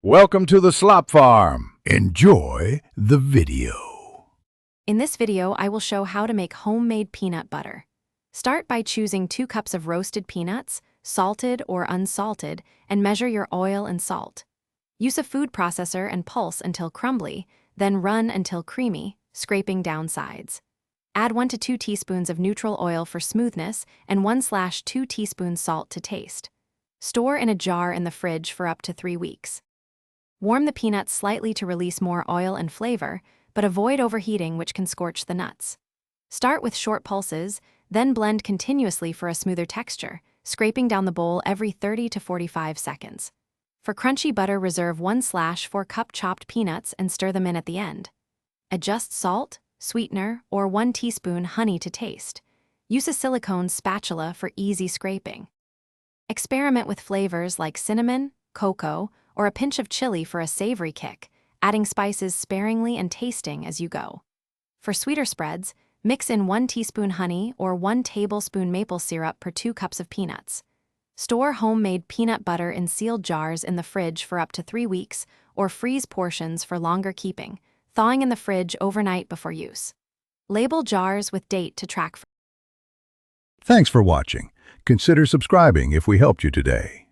Welcome to the Slop Farm. Enjoy the video. In this video, I will show how to make homemade peanut butter. Start by choosing 2 cups of roasted peanuts, salted or unsalted, and measure your oil and salt. Use a food processor and pulse until crumbly, then run until creamy, scraping down sides. Add 1 to 2 teaspoons of neutral oil for smoothness and 1/2 teaspoons salt to taste. Store in a jar in the fridge for up to 3 weeks. Warm the peanuts slightly to release more oil and flavor, but avoid overheating, which can scorch the nuts. Start with short pulses, then blend continuously for a smoother texture, scraping down the bowl every 30 to 45 seconds. For crunchy butter, reserve 1/4 cup chopped peanuts and stir them in at the end. Adjust salt, sweetener, or 1 teaspoon honey to taste. Use a silicone spatula for easy scraping. Experiment with flavors like cinnamon, cocoa, or a pinch of chili for a savory kick, adding spices sparingly and tasting as you go. For sweeter spreads, mix in 1 teaspoon honey or 1 tablespoon maple syrup per 2 cups of peanuts. Store homemade peanut butter in sealed jars in the fridge for up to 3 weeks, or freeze portions for longer keeping, thawing in the fridge overnight before use. Label jars with date to track. Thanks for watching. Consider subscribing if we helped you today.